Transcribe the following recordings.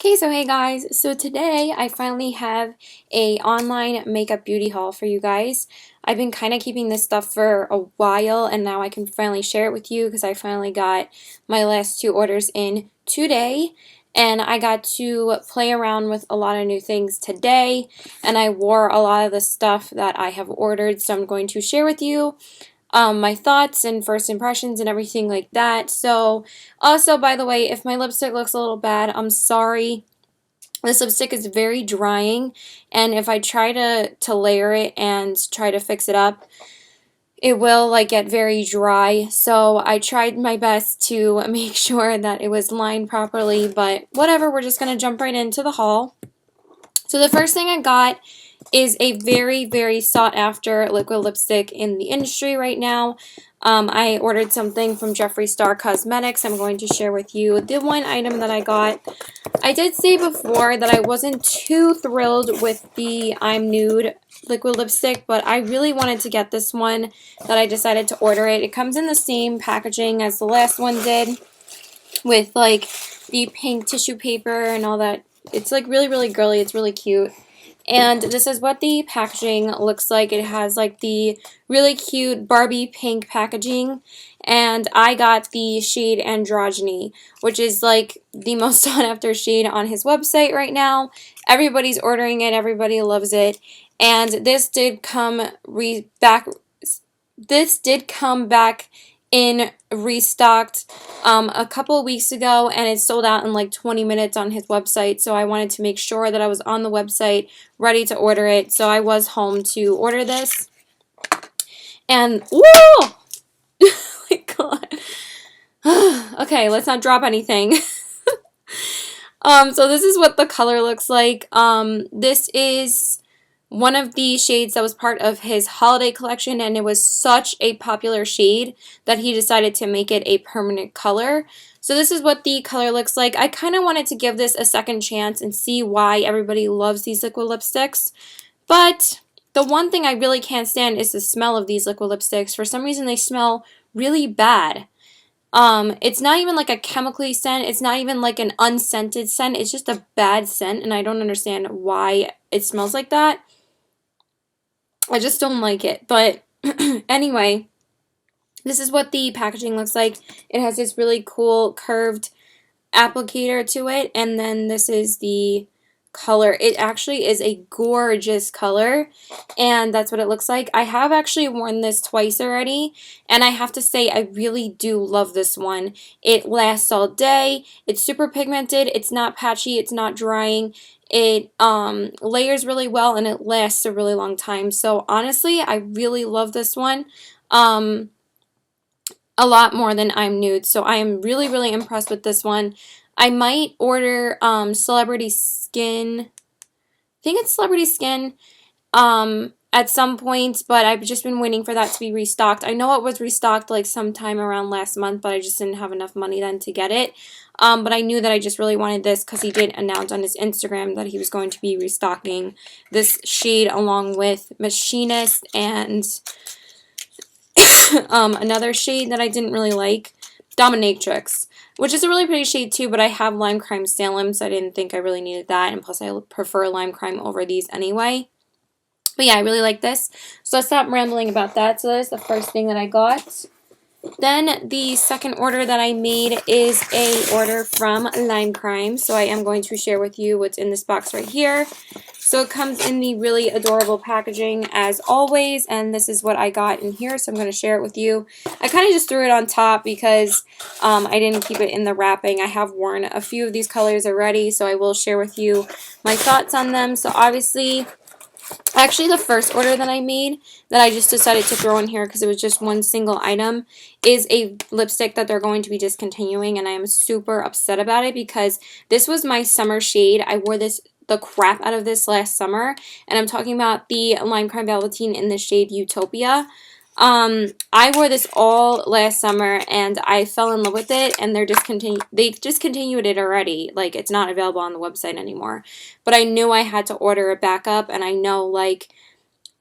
Okay, so hey guys, so today I finally have a online makeup beauty haul for you guys. I've been kind of keeping this stuff for a while and now I can finally share it with you because I finally got my last two orders in today and I got to play around with a lot of new things today and I wore a lot of the stuff that I have ordered, so I'm going to share with you my thoughts and first impressions and everything like that. So also, by the way, if my lipstick looks a little bad, I'm sorry. This lipstick is very drying, and if I try to layer it and try to fix it up, it will like get very dry. So I tried my best to make sure that it was lined properly, but whatever, we're just going to jump right into the haul. So the first thing I got is a very, very sought after liquid lipstick in the industry right now. I ordered something from Jeffree Star Cosmetics. I'm going to share with you the one item that I got. I did say before that I wasn't too thrilled with the I'm Nude liquid lipstick, but I really wanted to get this one that I decided to order it. It comes in the same packaging as the last one did, with like the pink tissue paper and all that. It's like really, really girly. It's really cute. And this is what the packaging looks like. It has like the really cute Barbie pink packaging. And I got the shade Androgyny, which is like the most sought after shade on his website right now. Everybody's ordering it. Everybody loves it. And this did come back. This did come back in restocked a couple of weeks ago, and it sold out in like 20 minutes on his website, so I wanted to make sure that I was on the website ready to order it. So I was home to order this, and whoa, oh my god. Okay, let's not drop anything. So this is what the color looks like. This is one of the shades that was part of his holiday collection, and it was such a popular shade that he decided to make it a permanent color. So this is what the color looks like. I kind of wanted to give this a second chance and see why everybody loves these liquid lipsticks, but the one thing I really can't stand is the smell of these liquid lipsticks. For some reason they smell really bad. It's not even like a chemically scent. It's not even like an unscented scent. It's just a bad scent, and I don't understand why it smells like that. I just don't like it. But anyway, this is what the packaging looks like. It has this really cool curved applicator to it, and then this is the color. It actually is a gorgeous color, and that's what it looks like. I have actually worn this twice already, and I have to say I really do love this one. It lasts all day. It's super pigmented. It's not patchy. It's not drying. It layers really well, and it lasts a really long time. So honestly, I really love this one. A lot more than I'm Nude, so I am really, really impressed with this one. I might order Celebrity Skin. I think it's Celebrity Skin at some point, but I've just been waiting for that to be restocked. I know it was restocked like sometime around last month, but I just didn't have enough money then to get it. But I knew that I just really wanted this because he did announce on his Instagram that he was going to be restocking this shade along with Machinist and another shade that I didn't really like, Dominatrix, which is a really pretty shade too, but I have Lime Crime Salem, so I didn't think I really needed that, and plus I prefer Lime Crime over these anyway. But yeah, I really like this. So let's stop rambling about that. So that's the first thing that I got. Then the second order that I made is a order from Lime Crime. So I am going to share with you what's in this box right here. So it comes in the really adorable packaging as always, and this is what I got in here, so I'm going to share it with you. I kind of just threw it on top because I didn't keep it in the wrapping. I have worn a few of these colors already, so I will share with you my thoughts on them. So obviously, actually the first order that I made that I just decided to throw in here because it was just one single item is a lipstick that they're going to be discontinuing, and I am super upset about it because this was my summer shade. I wore the crap out of this last summer, and I'm talking about the Lime Crime Velveteen in the shade Utopia. I wore this all last summer, and I fell in love with it, and they discontinued it already. Like, it's not available on the website anymore. But I knew I had to order it back up, and I know, like,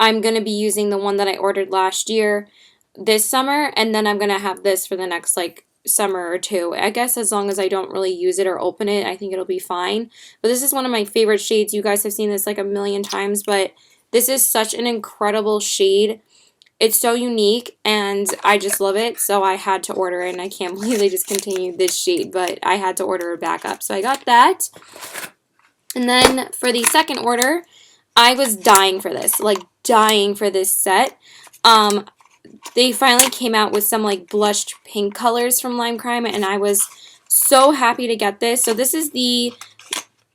I'm going to be using the one that I ordered last year this summer, and then I'm going to have this for the next, like, summer or two. I guess as long as I don't really use it or open it, I think it'll be fine. But this is one of my favorite shades. You guys have seen this like a million times, but this is such an incredible shade. It's so unique, and I just love it, so I had to order it, and I can't believe they discontinued this shade, but I had to order a backup, so I got that. And then for the second order, I was dying for this, like dying for this set. They finally came out with some like blushed pink colors from Lime Crime, and I was so happy to get this. So this is the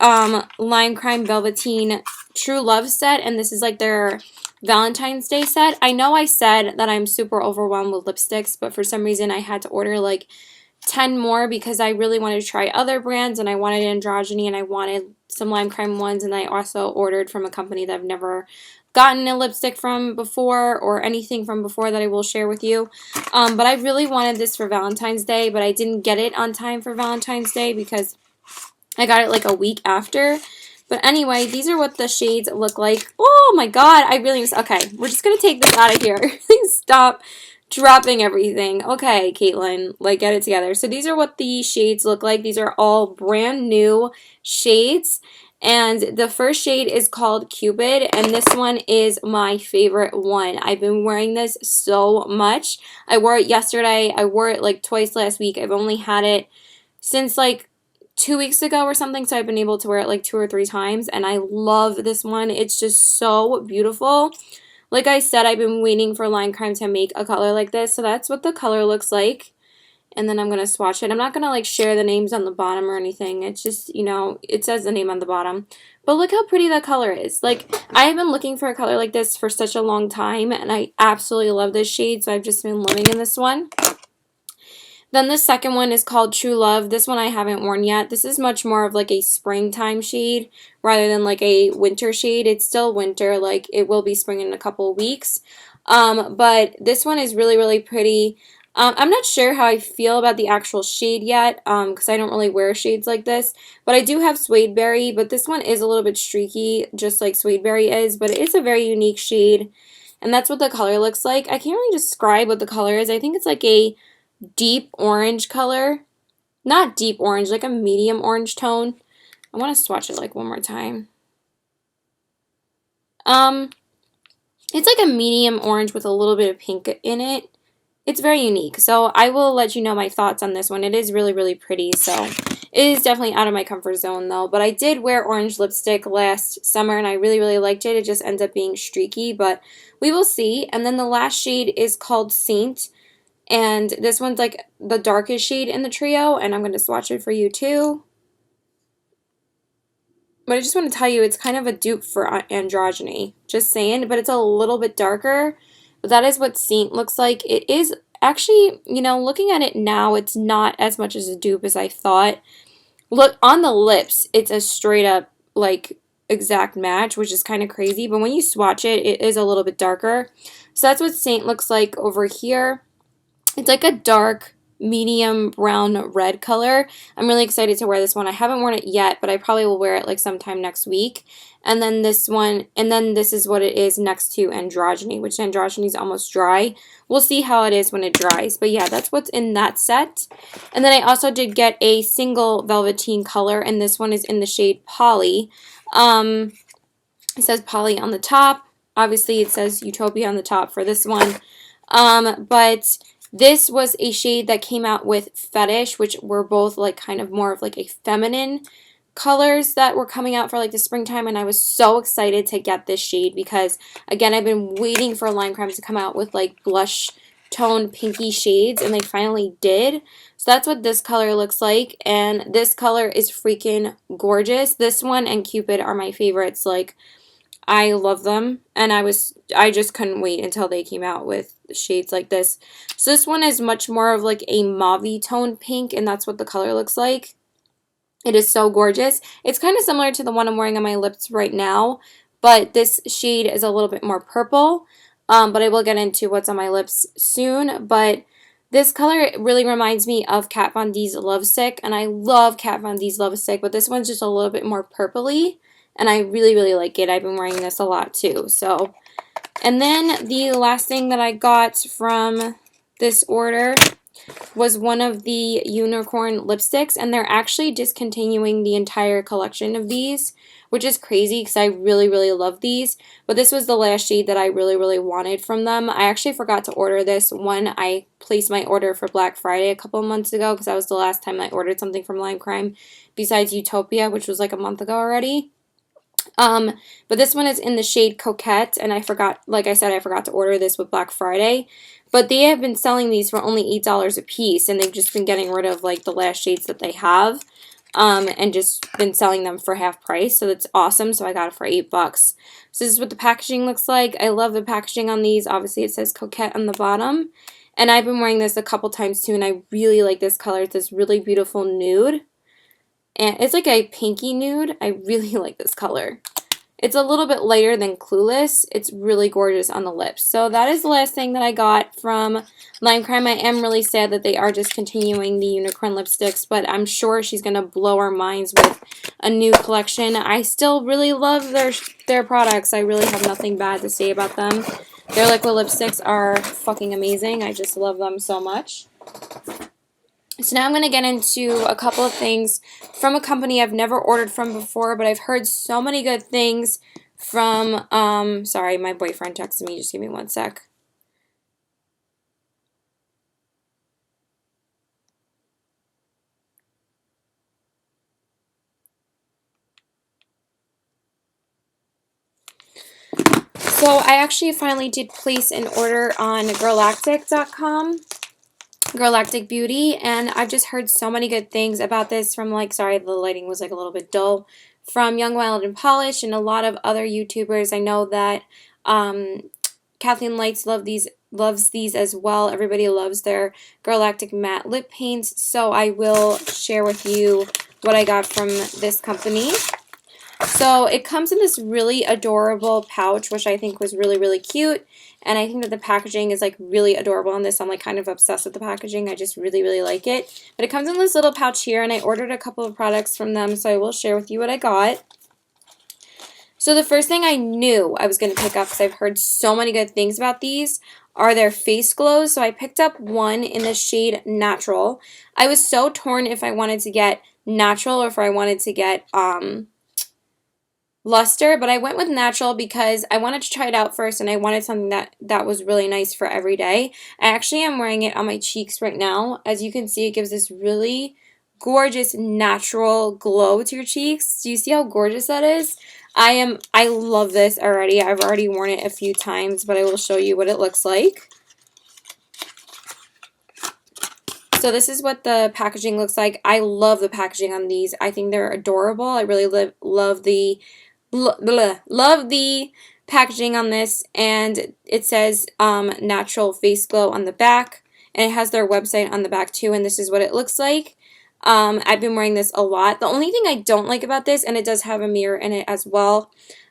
Lime Crime Velveteen True Love set, and this is like their Valentine's Day set. I know I said that I'm super overwhelmed with lipsticks, but for some reason I had to order like 10 more because I really wanted to try other brands, and I wanted Androgyny, and I wanted some Lime Crime ones, and I also ordered from a company that I've never gotten a lipstick from before or anything from before that I will share with you. But I really wanted this for Valentine's Day, but I didn't get it on time for Valentine's Day because I got it like a week after. But anyway, these are what the shades look like. Oh my god, I really miss. Okay, we're just going to take this out of here. Please stop dropping everything. Okay, Caitlin, like get it together. So these are what the shades look like. These are all brand new shades. And the first shade is called Cupid, and this one is my favorite one. I've been wearing this so much. I wore it yesterday. I wore it like twice last week. I've only had it since like 2 weeks ago or something, so I've been able to wear it like 2 or 3 times, and I love this one. It's just so beautiful. Like I said, I've been waiting for Lime Crime to make a color like this, so that's what the color looks like. And then I'm going to swatch it. I'm not going to like share the names on the bottom or anything. It's just, you know, it says the name on the bottom. But look how pretty that color is. Like, I have been looking for a color like this for such a long time, and I absolutely love this shade, so I've just been living in this one. Then the second one is called True Love. This one I haven't worn yet. This is much more of like a springtime shade rather than like a winter shade. It's still winter, like it will be spring in a couple of weeks. But this one is really, really pretty. I'm not sure how I feel about the actual shade yet because I don't really wear shades like this. But I do have Suede Berry, but this one is a little bit streaky, just like Suede Berry is. But it is a very unique shade, and that's what the color looks like. I can't really describe what the color is. I think it's like a deep orange color. Not deep orange, like a medium orange tone. I want to swatch it like one more time. It's like a medium orange with a little bit of pink in it. It's very unique, so I will let you know my thoughts on this one. It is really, really pretty, so it is definitely out of my comfort zone, though. But I did wear orange lipstick last summer, and I really, really liked it. It just ends up being streaky, but we will see. And then the last shade is called Saint, and this one's like the darkest shade in the trio, and I'm going to swatch it for you, too. But I just want to tell you, it's kind of a dupe for Androgyny. Just saying, but it's a little bit darker. But that is what Saint looks like. It is actually, you know, looking at it now, it's not as much as a dupe as I thought. Look, on the lips, it's a straight up, like, exact match, which is kind of crazy. But when you swatch it, it is a little bit darker. So that's what Saint looks like over here. It's like a dark, medium brown red color. I'm really excited to wear this one. I haven't worn it yet, but I probably will wear it like sometime next week. And then this one, and then this is what it is next to Androgyny, which Androgyny is almost dry. We'll see how it is when it dries. But yeah, that's what's in that set. And then I also did get a single velveteen color, and this one is in the shade Polly. It says Polly on the top. Obviously, it says Utopia on the top for this one. But this was a shade that came out with Fetish, which were both like kind of more of like a feminine colors that were coming out for like the springtime, and I was so excited to get this shade because, again, I've been waiting for Lime Crime to come out with like blush tone pinky shades, and they finally did. So that's what this color looks like, and this color is freaking gorgeous. This one and Cupid are my favorites. Like, I love them, and I just couldn't wait until they came out with shades like this. So this one is much more of like a mauve tone pink, and that's what the color looks like. It is so gorgeous. It's kind of similar to the one I'm wearing on my lips right now, but this shade is a little bit more purple. But I will get into what's on my lips soon. But this color really reminds me of Kat Von D's Lovesick, and I love Kat Von D's Lovesick, but this one's just a little bit more purpley. And I really, really like it. I've been wearing this a lot too. And then the last thing that I got from this order was one of the unicorn lipsticks, and they're actually discontinuing the entire collection of these, which is crazy because I really, really love these. But this was the last shade that I really, really wanted from them. I actually forgot to order this when I placed my order for Black Friday a couple of months ago, because that was the last time I ordered something from Lime Crime besides Utopia, which was like a month ago already. But this one is in the shade Coquette, and I forgot, like I said, I forgot to order this with Black Friday. But they have been selling these for only $8 a piece, and they've just been getting rid of like the last shades that they have, and just been selling them for half price. So that's awesome. So I got it for $8. So this is what the packaging looks like. I love the packaging on these. Obviously, it says Coquette on the bottom, and I've been wearing this a couple times too, and I really like this color. It's this really beautiful nude. And it's like a pinky nude. I really like this color. It's a little bit lighter than Clueless. It's really gorgeous on the lips. So that is the last thing that I got from Lime Crime. I am really sad that they are discontinuing the unicorn lipsticks, but I'm sure she's going to blow our minds with a new collection. I still really love their products. I really have nothing bad to say about them. Their liquid lipsticks are fucking amazing. I just love them so much. So now I'm going to get into a couple of things from a company I've never ordered from before, but I've heard so many good things from, sorry, my boyfriend texted me. Just give me one sec. So I actually finally did place an order on Girlactik.com. Girlactik Beauty, and I've just heard so many good things about this from, like, sorry, the lighting was like a little bit dull, from Young, Wild, and Polish and a lot of other YouTubers. I know that Kathleen Lights loves these as well. Everybody loves their Girlactik matte lip paints, so I will share with you what I got from this company. So it comes in this really adorable pouch, which I think was really, really cute. And I think that the packaging is like really adorable on this. I'm like kind of obsessed with the packaging. I just really, really like it. But it comes in this little pouch here, and I ordered a couple of products from them, so I will share with you what I got. So the first thing I knew I was going to pick up, because I've heard so many good things about these, are their face glows. So I picked up one in the shade Natural. I was so torn if I wanted to get Natural or if I wanted to get Luster, but I went with Natural because I wanted to try it out first, and I wanted something that was really nice for every day. I actually am wearing it on my cheeks right now. As you can see, it gives this really gorgeous natural glow to your cheeks. Do you see how gorgeous that is? I love this already. I've already worn it a few times, but I will show you what it looks like. So this is what the packaging looks like. I love the packaging on these. I think they're adorable. I really love the packaging on this, and it says Natural Face Glow on the back, and it has their website on the back too, and this is what it looks like. I've been wearing this a lot. The only thing I don't like about this, and it does have a mirror in it as well,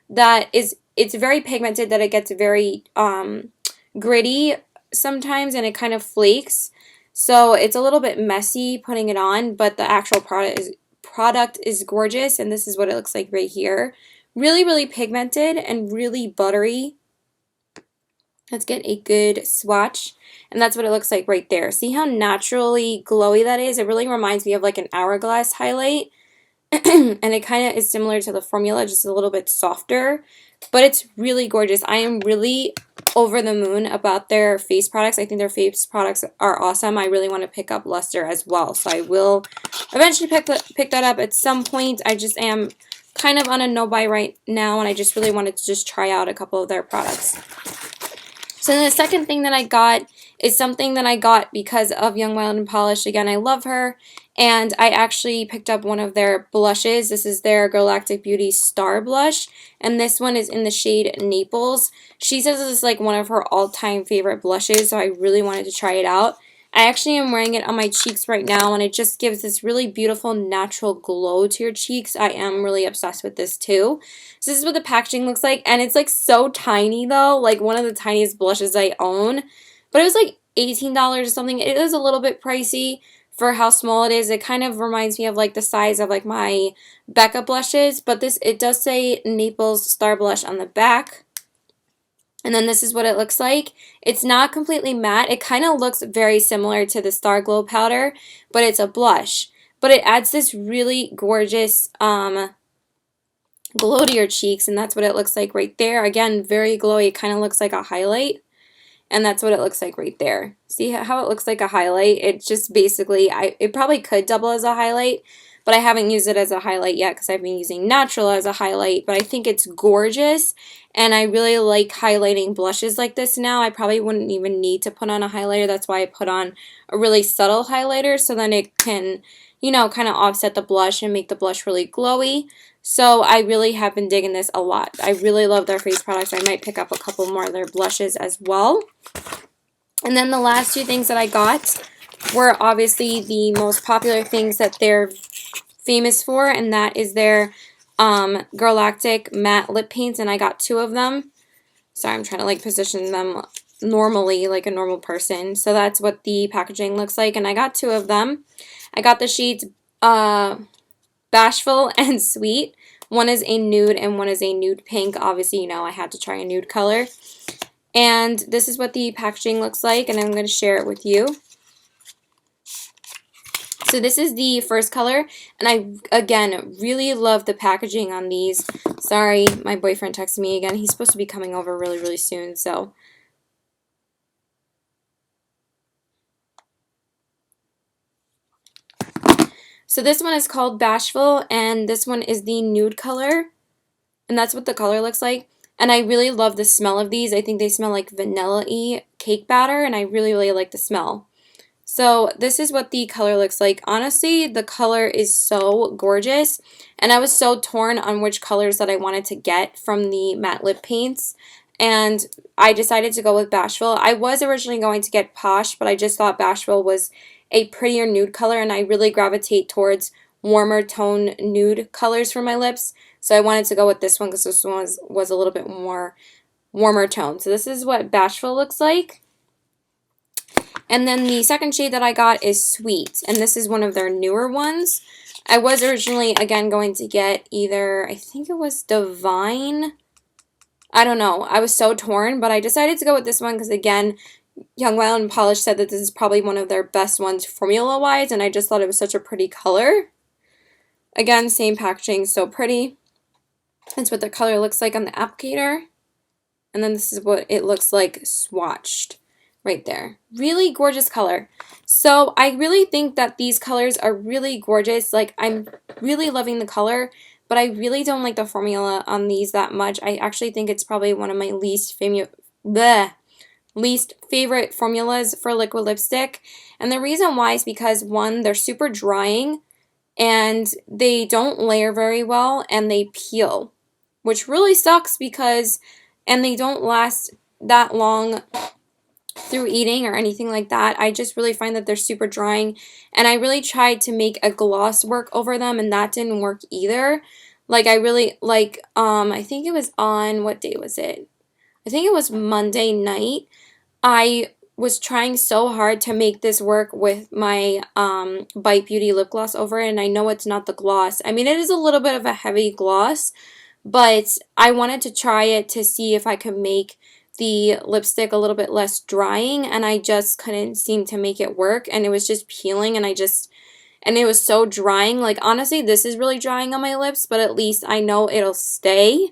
that is it's very pigmented, that it gets very gritty sometimes, and it kind of flakes. So it's a little bit messy putting it on, but the actual product is gorgeous, and this is what it looks like right here. Really, really pigmented and really buttery. Let's get a good swatch, and that's what it looks like right there. See how naturally glowy that is? It really reminds me of like an hourglass highlight, and it kind of is similar to the formula, just a little bit softer, but it's really gorgeous. I am really over the moon about their face products. I think their face products are awesome. I really want to pick up Luster as well, so I will eventually pick that up at some point. I just am kind of on a no-buy right now, and I just really wanted to just try out a couple of their products. So then the second thing that I got is something that I got because of Young, Wild, and Polish. Again, I love her, and I actually picked up one of their blushes. This is their Girlactik Beauty Star Blush, and this one is in the shade Naples. She says this is like one of her all-time favorite blushes, so I really wanted to try it out. I actually am wearing it on my cheeks right now, and it just gives this really beautiful natural glow to your cheeks. I am really obsessed with this too. So this is what the packaging looks like, and it's like so tiny though, like one of the tiniest blushes I own. But it was like $18 or something. It is a little bit pricey for how small it is. It kind of reminds me of like the size of like my Becca blushes, but it does say Naples Star Blush on the back. And then this is what it looks like. It's not completely matte. It kind of looks very similar to the Star Glow powder, but it's a blush. But it adds this really gorgeous glow to your cheeks, and that's what it looks like right there. Again, very glowy. It kind of looks like a highlight. And that's what it looks like right there. See how it looks like a highlight? It's just basically, it probably could double as a highlight, but I haven't used it as a highlight yet because I've been using natural as a highlight, but I think it's gorgeous, and I really like highlighting blushes like this now. I probably wouldn't even need to put on a highlighter. That's why I put on a really subtle highlighter, so then it can, you know, kind of offset the blush and make the blush really glowy. So I really have been digging this a lot. I really love their face products. I might pick up a couple more of their blushes as well. And then the last two things that I got were obviously the most popular things that they're famous for, and that is their Girlactik matte lip paints, and I got two of them. Sorry, I'm trying to like position them normally like a normal person. So that's what the packaging looks like, and I got two of them. I got the shades Bashful and Sweet. One is a nude and one is a nude pink. Obviously, you know, I had to try a nude color. And this is what the packaging looks like, and I'm going to share it with you. So this is the first color, and I, again, really love the packaging on these. Sorry, my boyfriend texted me again. He's supposed to be coming over really, really soon, so. So this one is called Bashful, and this one is the nude color, and that's what the color looks like. And I really love the smell of these. I think they smell like vanilla-y cake batter, and I really, really like the smell. So this is what the color looks like. Honestly, the color is so gorgeous, and I was so torn on which colors that I wanted to get from the matte lip paints, and I decided to go with Bashful. I was originally going to get Posh, but I just thought Bashful was a prettier nude color, and I really gravitate towards warmer tone nude colors for my lips. So I wanted to go with this one because this one was a little bit more warmer tone. So this is what Bashful looks like. And then the second shade that I got is Sweet, and this is one of their newer ones. I was originally, again, going to get either, I think it was Divine. I don't know. I was so torn, but I decided to go with this one because, again, Young Wild and Polished said that this is probably one of their best ones formula-wise, and I just thought it was such a pretty color. Again, same packaging, so pretty. That's what the color looks like on the applicator. And then this is what it looks like swatched right there. Really gorgeous color. So I really think that these colors are really gorgeous. Like, I'm really loving the color, but I really don't like the formula on these that much. I actually think it's probably one of my least favorite formulas for liquid lipstick. And the reason why is because, one, they're super drying, and they don't layer very well, and they peel, which really sucks because, and they don't last that long through eating or anything like that. I just really find that they're super drying, and I really tried to make a gloss work over them, and that didn't work either. Like, I really, like, I think it was on, what day was it? I think it was Monday night. I was trying so hard to make this work with my Bite Beauty lip gloss over it, and I know it's not the gloss. I mean, it is a little bit of a heavy gloss, but I wanted to try it to see if I could make the lipstick a little bit less drying, and I just couldn't seem to make it work, and it was just peeling, and it was so drying. Like, honestly, this is really drying on my lips, but at least I know it'll stay.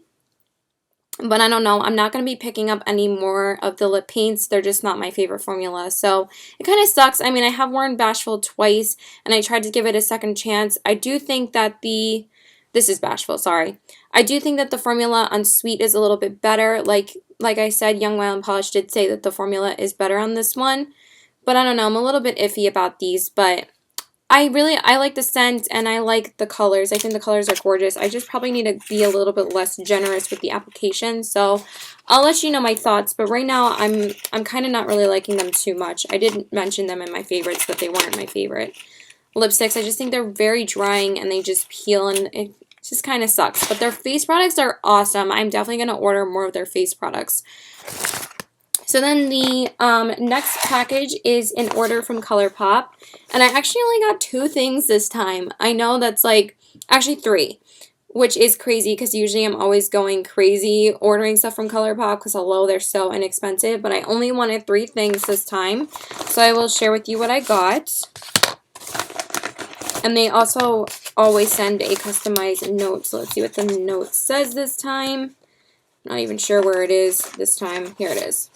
But I don't know, I'm not going to be picking up any more of the lip paints. They're just not my favorite formula. So it kind of sucks. I mean, I have worn Bashful twice, and I tried to give it a second chance. I do think that this is Bashful, sorry. I do think that the formula on Sweet is a little bit better. Like I said, Young, Wild, and Polished did say that the formula is better on this one. But I don't know, I'm a little bit iffy about these, but I like the scent, and I like the colors. I think the colors are gorgeous. I just probably need to be a little bit less generous with the application. So I'll let you know my thoughts, but right now I'm kind of not really liking them too much. I didn't mention them in my favorites, but they weren't my favorite lipsticks. I just think they're very drying, and they just peel, and it just kind of sucks. But their face products are awesome. I'm definitely going to order more of their face products. So then the next package is an order from ColourPop, and I actually only got two things this time. I know that's like, actually three. which is crazy because usually I'm always going crazy ordering stuff from ColourPop because hello, they're so inexpensive, but I only wanted 3 things this time, so I will share with you what I got. And they also always send a customized note, so let's see what the note says this time. Not even sure where it is this time. Here it is.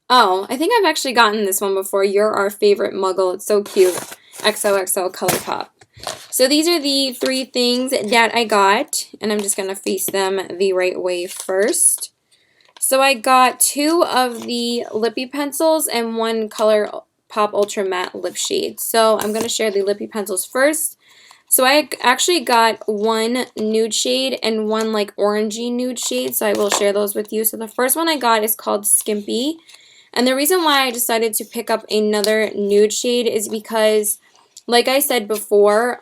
Oh, I think I've actually gotten this one before. You're our favorite muggle. It's so cute. XOXO ColourPop. So these are the 3 things that I got, and I'm just going to face them the right way first. So I got 2 of the lippy pencils and 1 ColourPop Ultra Matte lip shade. So I'm going to share the lippy pencils first. So I actually got 1 nude shade and 1 like orangey nude shade, so I will share those with you. So the first one I got is called Skimpy. And the reason why I decided to pick up another nude shade is because, like I said before,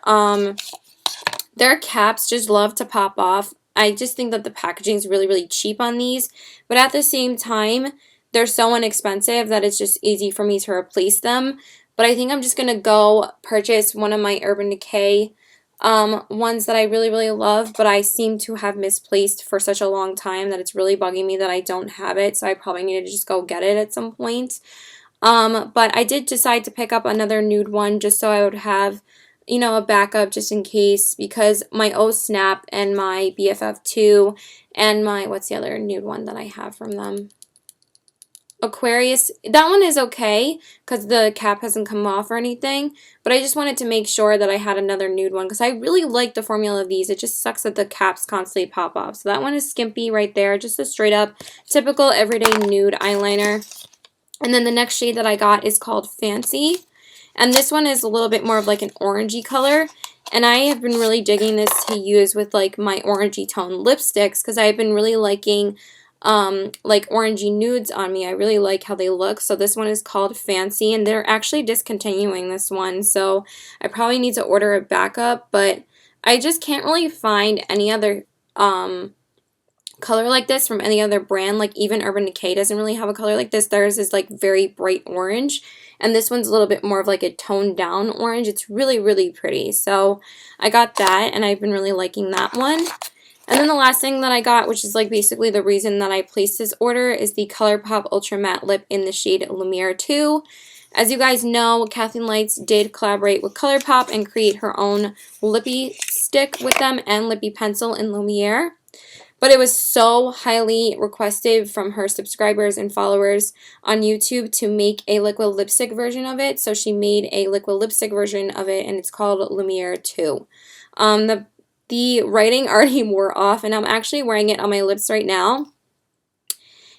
their caps just love to pop off. I just think that the packaging is really, really cheap on these. But at the same time, they're so inexpensive that it's just easy for me to replace them. But I think I'm just going to go purchase one of my Urban Decay ones that I really, really love, but I seem to have misplaced for such a long time that it's really bugging me that I don't have it, so I probably need to just go get it at some point. But I did decide to pick up another nude one just so I would have, you know, a backup just in case, because my O Snap and my BFF2 and my, what's the other nude one that I have from them? Aquarius, that one is okay because the cap hasn't come off or anything, but I just wanted to make sure that I had another nude one because I really like the formula of these. It just sucks that the caps constantly pop off. So that one is Skimpy right there, just a straight up typical everyday nude eyeliner. And then the next shade that I got is called Fancy, and this one is a little bit more of like an orangey color, and I have been really digging this to use with like my orangey tone lipsticks because I've been really liking like orangey nudes on me. I really like how they look. So this one is called Fancy, and they're actually discontinuing this one, so I probably need to order a backup, but I just can't really find any other color like this from any other brand. Like even Urban Decay doesn't really have a color like this. Theirs is like very bright orange, and this one's a little bit more of like a toned down orange. It's really, really pretty. So I got that, and I've been really liking that one. And then the last thing that I got, which is like basically the reason that I placed this order, is the ColourPop Ultra Matte Lip in the shade Lumiere 2. As you guys know, Kathleen Lights did collaborate with ColourPop and create her own lippy stick with them and lippy pencil in Lumiere. But it was so highly requested from her subscribers and followers on YouTube to make a liquid lipstick version of it. So she made a liquid lipstick version of it, and it's called Lumiere 2. The writing already wore off, and I'm actually wearing it on my lips right now.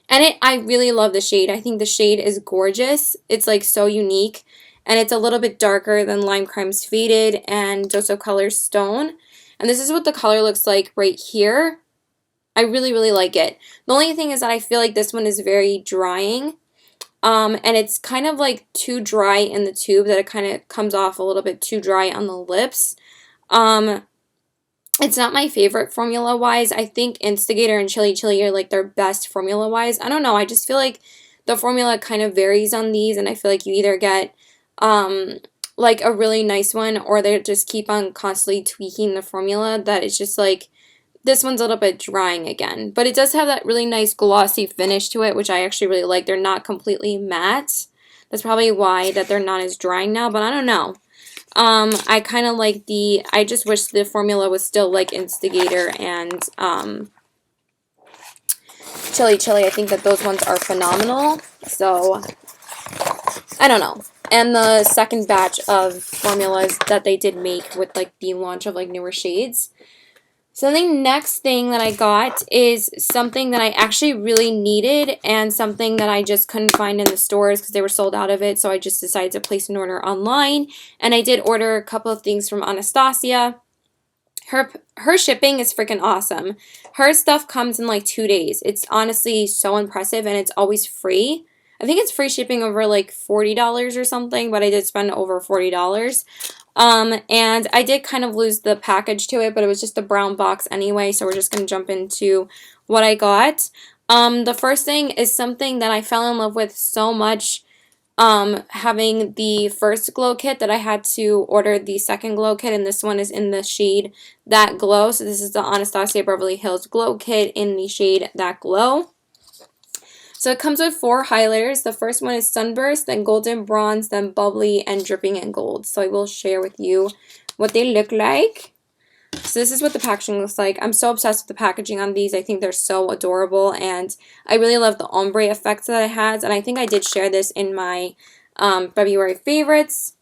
And I really love the shade. I think the shade is gorgeous. It's like so unique, and it's a little bit darker than Lime Crime's Faded and Dose of Color's Stone. And this is what the color looks like right here. I really, really like it. The only thing is that I feel like this one is very drying. And it's kind of like too dry in the tube, that it kind of comes off a little bit too dry on the lips. It's not my favorite formula-wise. I think Instigator and Chili Chili are like their best formula-wise. I don't know. I just feel like the formula kind of varies on these, and I feel like you either get like a really nice one, or they just keep on constantly tweaking the formula that it's just like, this one's a little bit drying again. But it does have that really nice glossy finish to it, which I actually really like. They're not completely matte. That's probably why that they're not as drying now, but I don't know. I kind of like I just wish the formula was still like Instigator and Chili Chili. I think that those ones are phenomenal. So, I don't know. And the second batch of formulas that they did make with like the launch of like newer shades. So the next thing that I got is something that I actually really needed, and something that I just couldn't find in the stores because they were sold out of it. So I just decided to place an order online, and I did order a couple of things from Anastasia. Her shipping is freaking awesome. Her stuff comes in like 2 days. It's honestly so impressive, and it's always free. I think it's free shipping over like $40 or something, but I did spend over $40. And I did kind of lose the package to it, but it was just a brown box anyway, so we're just going to jump into what I got. The first thing is something that I fell in love with so much having the first glow kit that I had to order the second glow kit, and this one is in the shade That Glow. So this is the Anastasia Beverly Hills Glow Kit in the shade That Glow. So it comes with 4 highlighters. The first one is Sunburst, then Golden Bronze, then Bubbly, and Dripping in Gold. So I will share with you what they look like. So this is what the packaging looks like. I'm so obsessed with the packaging on these. I think they're so adorable, and I really love the ombre effect that it has, and I think I did share this in my February favorites.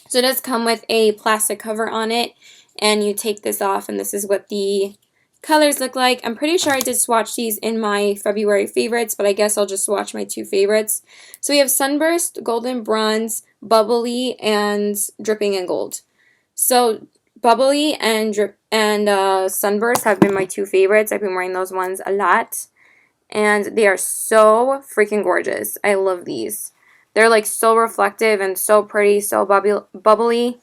So it does come with a plastic cover on it, and you take this off, and this is what the colors look like. I'm pretty sure I did swatch these in my February favorites, but I guess I'll just swatch my 2 favorites. So we have Sunburst, Golden Bronze, Bubbly, and Dripping in Gold. So Bubbly and Sunburst have been my 2 favorites. I've been wearing those ones a lot, and they are so freaking gorgeous. I love these. They're like so reflective and so pretty, so bubbly.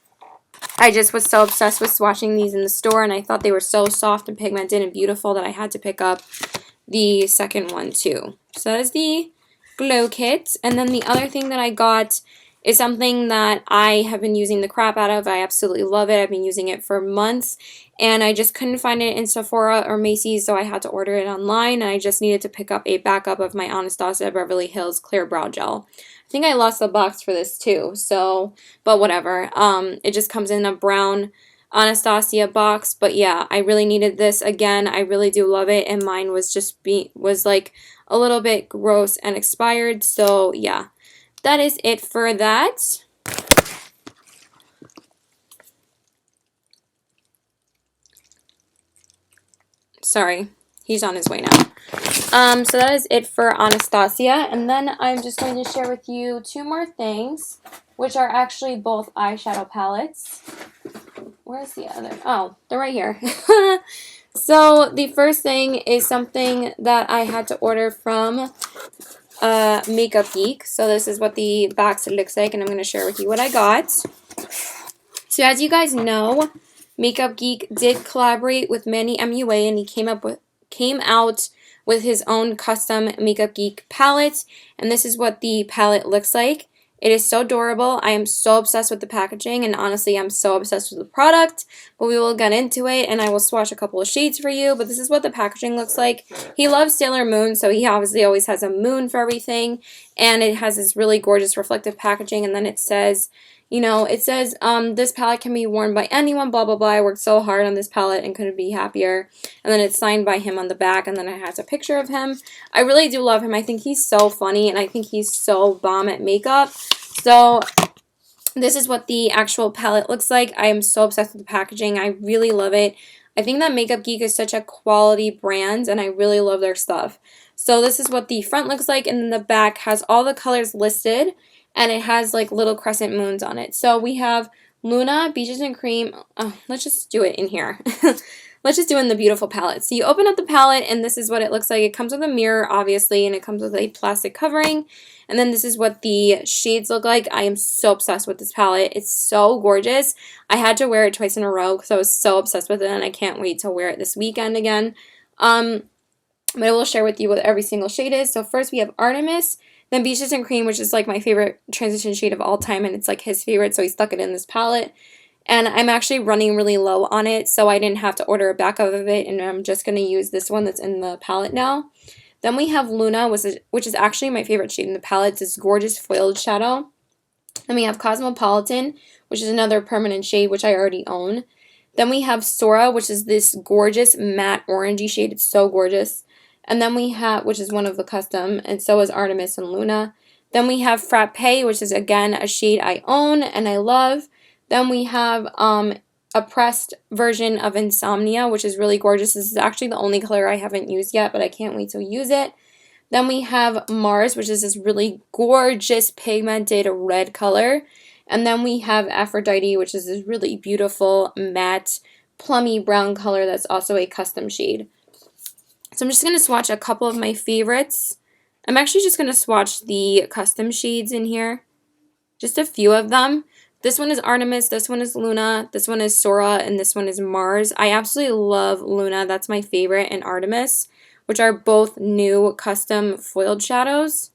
I just was so obsessed with swatching these in the store, and I thought they were so soft and pigmented and beautiful that I had to pick up the second one too. So that is the glow kit. And then the other thing that I got is something that I have been using the crap out of. I absolutely love it. I've been using it for months, and I just couldn't find it in Sephora or Macy's, so I had to order it online, and I just needed to pick up a backup of my Anastasia Beverly Hills Clear Brow Gel. I think I lost the box for this too, so, but whatever. It just comes in a brown Anastasia box, but yeah, I really needed this again. I really do love it, and mine was was like a little bit gross and expired, so yeah. That is it for that. Sorry, he's on his way now. So that is it for Anastasia, and then I'm just going to share with you 2 more things, which are actually both eyeshadow palettes. Where's the other? Oh, they're right here. So the first thing is something that I had to order from Makeup Geek. So this is what the box looks like, and I'm going to share with you what I got. So as you guys know, Makeup Geek did collaborate with Manny MUA, and he came out with his own custom Makeup Geek palette, and this is what the palette looks like. It is so adorable. I am so obsessed with the packaging, and honestly, I'm so obsessed with the product, but we will get into it, and I will swatch a couple of shades for you, but this is what the packaging looks like. He loves Sailor Moon, so he obviously always has a moon for everything, and it has this really gorgeous reflective packaging, and then it says, you know, it says, this palette can be worn by anyone, blah, blah, blah. I worked so hard on this palette and couldn't be happier. And then it's signed by him on the back, and then it has a picture of him. I really do love him. I think he's so funny, and I think he's so bomb at makeup. So this is what the actual palette looks like. I am so obsessed with the packaging. I really love it. I think that Makeup Geek is such a quality brand, and I really love their stuff. So this is what the front looks like, and then the back has all the colors listed, and it has like little crescent moons on it. So we have Luna, Beaches and Cream. Oh, let's just do it in here. Let's just do it in the beautiful palette. So you open up the palette, and this is what it looks like. It comes with a mirror, obviously, and it comes with a plastic covering. And then this is what the shades look like. I am so obsessed with this palette. It's so gorgeous. I had to wear it twice in a row because I was so obsessed with it, and I can't wait to wear it this weekend again. But I will share with you what every single shade is. So first we have Artemis, then Beaches and Cream, which is like my favorite transition shade of all time, and it's like his favorite, so he stuck it in this palette. And I'm actually running really low on it, so I didn't have to order a backup of it, and I'm just going to use this one that's in the palette now. Then we have Luna, which is actually my favorite shade in the palette. It's this gorgeous foiled shadow. Then we have Cosmopolitan, which is another permanent shade, which I already own. Then we have Sora, which is this gorgeous matte orangey shade. It's so gorgeous. And then we have, which is one of the custom, and so is Artemis and Luna. Then we have Frappe, which is again a shade I own and I love. Then we have a pressed version of Insomnia, which is really gorgeous. This is actually the only color I haven't used yet, but I can't wait to use it. Then we have Mars, which is this really gorgeous pigmented red color. And then we have Aphrodite, which is this really beautiful matte plummy brown color that's also a custom shade. So I'm just going to swatch a couple of my favorites. I'm actually just going to swatch the custom shades in here. Just a few of them. This one is Artemis, this one is Luna, this one is Sora, and this one is Mars. I absolutely love Luna. That's my favorite, and Artemis, which are both new custom foiled shadows.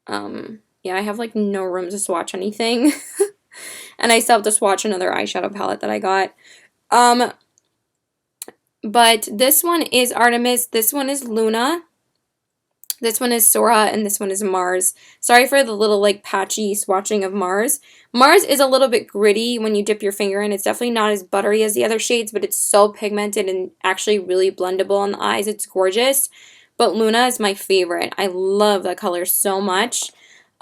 Yeah, I have like no room to swatch anything. And I still have to swatch another eyeshadow palette that I got. But this one is Artemis, this one is Luna, this one is Sora, and this one is Mars. Sorry for the little like patchy swatching of Mars. Mars is a little bit gritty when you dip your finger in. It's definitely not as buttery as the other shades, but it's so pigmented and actually really blendable on the eyes. It's gorgeous. But Luna is my favorite. I love that color so much.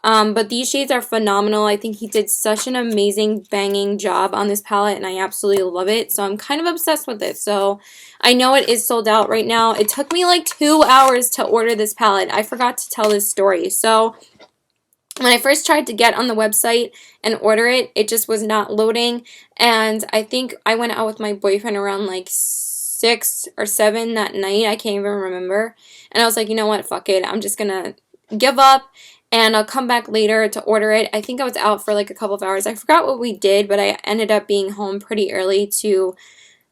But these shades are phenomenal. I think he did such an amazing banging job on this palette, and I absolutely love it. So I'm kind of obsessed with it. So I know it is sold out right now. It took me like 2 hours to order this palette. I forgot to tell this story. So when I first tried to get on the website and order it, it just was not loading. And I think I went out with my boyfriend around like 6 or 7 that night. I can't even remember. And I was like, you know what? Fuck it. I'm just going to give up. And I'll come back later to order it. I think I was out for like a couple of hours. I forgot what we did, but I ended up being home pretty early to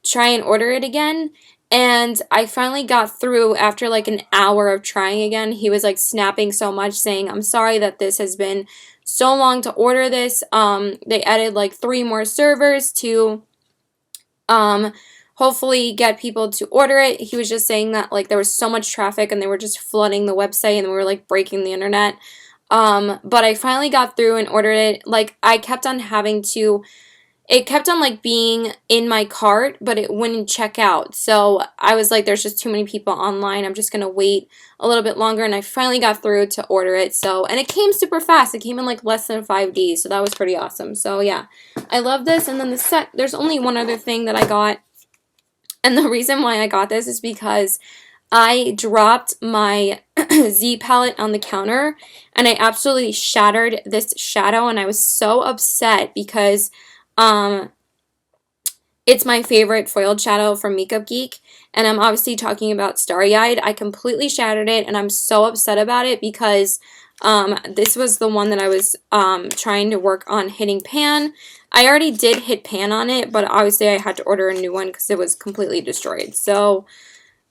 try and order it again. And I finally got through after like an hour of trying again. He was like snapping so much saying, I'm sorry that this has been so long to order this. They added like 3 more servers to hopefully get people to order it. He was just saying that like there was so much traffic and they were just flooding the website and we were like breaking the internet. But I finally got through and ordered it. Like I kept on having to, it kept on like being in my cart, but it wouldn't check out. So I was like, there's just too many people online. I'm just going to wait a little bit longer. And I finally got through to order it. So, and it came super fast. It came in like less than 5 days. So that was pretty awesome. So yeah, I love this. And then the set, there's only one other thing that I got. And the reason why I got this is because I dropped my Z palette on the counter and I absolutely shattered this shadow and I was so upset because it's my favorite foiled shadow from Makeup Geek and I'm obviously talking about Starry Eyed. I completely shattered it and I'm so upset about it because this was the one that I was trying to work on hitting pan. I already did hit pan on it, but obviously I had to order a new one because it was completely destroyed. So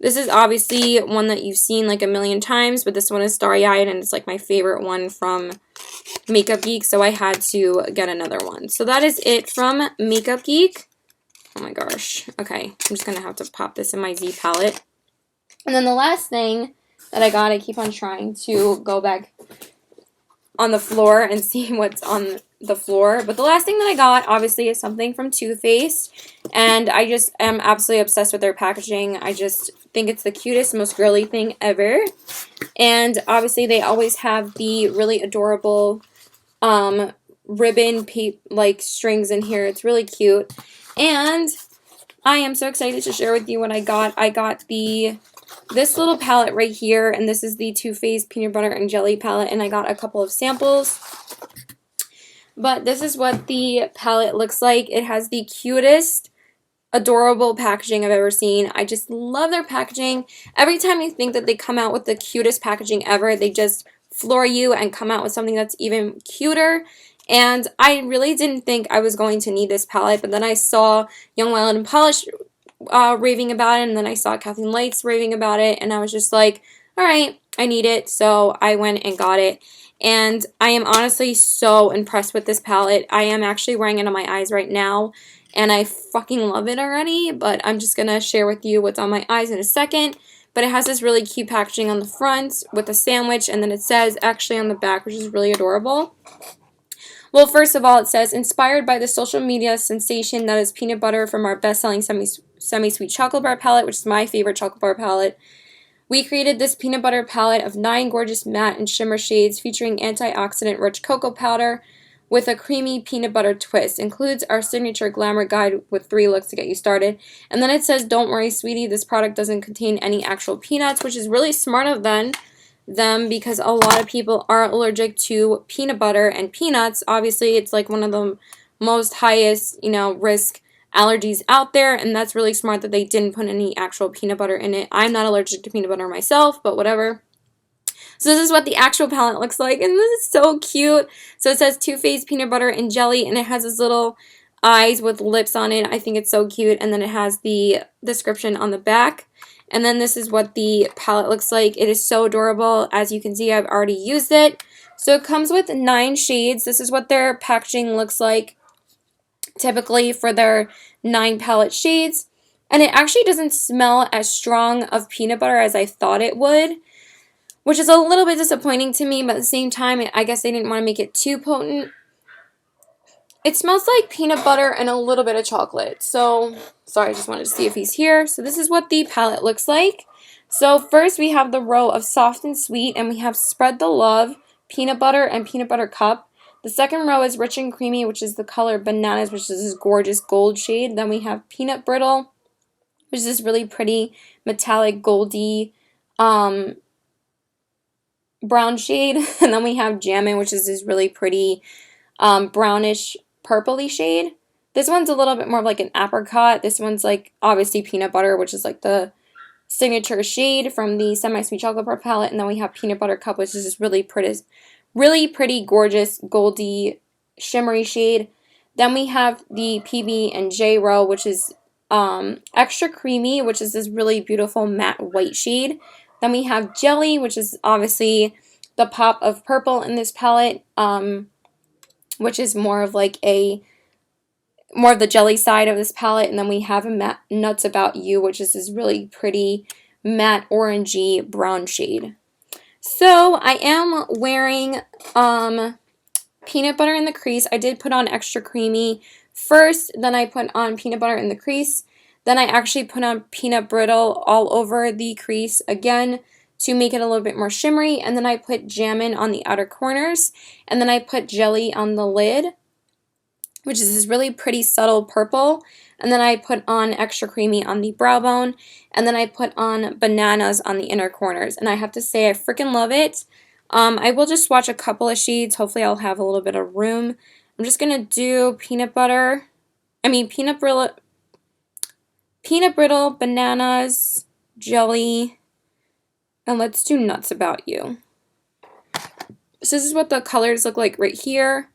this is obviously one that you've seen like a million times, but this one is Starry Eyed and it's like my favorite one from Makeup Geek, so I had to get another one. So that is it from Makeup Geek. Oh my gosh. Okay, I'm just going to have to pop this in my Z palette. And then the last thing that I got, I keep on trying to go back on the floor and see what's on the floor. But the last thing that I got, obviously, is something from Too Faced. And I just am absolutely obsessed with their packaging. I just think it's the cutest, most girly thing ever. And obviously, they always have the really adorable ribbon like strings in here. It's really cute. And I am so excited to share with you what I got. I got this little palette right here, and this is the Too Faced Peanut Butter and Jelly palette, and I got a couple of samples. But this is what the palette looks like. It has the cutest, adorable packaging I've ever seen. I just love their packaging. Every time you think that they come out with the cutest packaging ever, they just floor you and come out with something that's even cuter. And I really didn't think I was going to need this palette, but then I saw Young, Wild, and Polish raving about it, and then I saw Kathleen Lights raving about it, and I was just like, alright, I need it, so I went and got it. And I am honestly so impressed with this palette. I am actually wearing it on my eyes right now, and I fucking love it already, but I'm just gonna share with you what's on my eyes in a second. But it has this really cute packaging on the front with a sandwich, and then it says actually on the back, which is really adorable. Well, first of all, it says, inspired by the social media sensation that is peanut butter from our best-selling semi-sweet chocolate bar palette, which is my favorite chocolate bar palette, we created this peanut butter palette of 9 gorgeous matte and shimmer shades featuring antioxidant-rich cocoa powder with a creamy peanut butter twist. Includes our signature glamour guide with 3 looks to get you started. And then it says, don't worry, sweetie, this product doesn't contain any actual peanuts, which is really smart of them because a lot of people are allergic to peanut butter and peanuts. Obviously, it's like one of the most highest, risk allergies out there, and that's really smart that they didn't put any actual peanut butter in it. I'm not allergic to peanut butter myself, but whatever. So this is what the actual palette looks like, and this is so cute. So it says Too Faced Peanut Butter and Jelly, and it has this little eyes with lips on it. I think it's so cute, and then it has the description on the back. And then this is what the palette looks like. It is so adorable. As you can see, I've already used it. So it comes with 9 shades. This is what their packaging looks like typically for their 9 palette shades. And it actually doesn't smell as strong of peanut butter as I thought it would, which is a little bit disappointing to me, but at the same time, I guess they didn't want to make it too potent. It smells like peanut butter and a little bit of chocolate. So, sorry, I just wanted to see if he's here. So this is what the palette looks like. So first we have the row of soft and sweet, and we have spread the love, peanut butter, and peanut butter cup. The second row is rich and creamy, which is the color bananas, which is this gorgeous gold shade. Then we have peanut brittle, which is this really pretty metallic goldy brown shade. And then we have jammin, which is this really pretty brownish purpley shade. This one's a little bit more of like an apricot. This one's like obviously peanut butter, which is like the signature shade from the semi-sweet chocolate bar palette. And then we have peanut butter cup, which is this really pretty gorgeous goldy shimmery shade. Then we have the PB and J row, which is extra creamy, which is this really beautiful matte white shade. Then we have jelly, which is obviously the pop of purple in this palette, which is more of the jelly side of this palette. And then we have a matte Nuts About You, which is this really pretty matte orangey brown shade. So I am wearing peanut butter in the crease. I did put on extra creamy first, then I put on peanut butter in the crease. Then I actually put on peanut brittle all over the crease again to make it a little bit more shimmery. And then I put jammin on the outer corners. And then I put jelly on the lid, which is this really pretty subtle purple. And then I put on extra creamy on the brow bone. And then I put on bananas on the inner corners. And I have to say I freaking love it. I will just swatch a couple of shades. Hopefully I'll have a little bit of room. I'm just going to do peanut brittle, bananas, jelly, and let's do Nuts About You. So this is what the colors look like right here.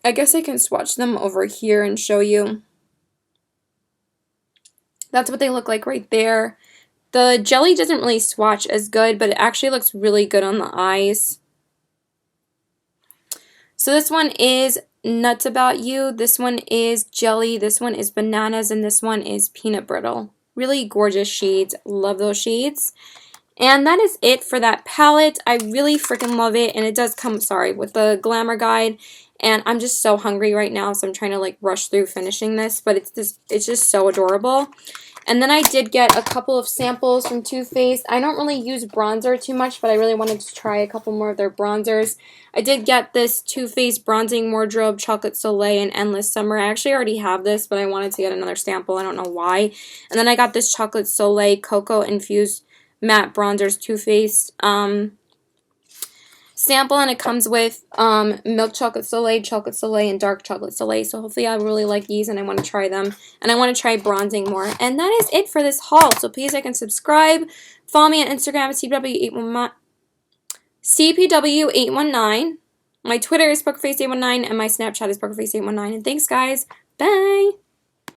I guess I can swatch them over here and show you. That's what they look like right there. The jelly doesn't really swatch as good, but it actually looks really good on the eyes. So this one is Nuts About You, this one is jelly, this one is bananas, and this one is peanut brittle. Really gorgeous shades. Love those shades. And that is it for that palette. I really freaking love it. And it does come, with the glamour guide. And I'm just so hungry right now, so I'm trying to like rush through finishing this. But it's just so adorable. And then I did get a couple of samples from Too Faced. I don't really use bronzer too much, but I really wanted to try a couple more of their bronzers. I did get this Too Faced Bronzing Wardrobe Chocolate Soleil and Endless Summer. I actually already have this, but I wanted to get another sample. I don't know why. And then I got this Chocolate Soleil Cocoa Infused Matte Bronzers Too Faced sample, and it comes with milk chocolate soleil, and dark chocolate soleil. So hopefully I really like these, and I want to try them, and I want to try bronzing more. And that is it for this haul. So please like and subscribe. Follow me on Instagram at CPW819. My Twitter is PokerFace819, and my Snapchat is PokerFace819. And thanks, guys. Bye.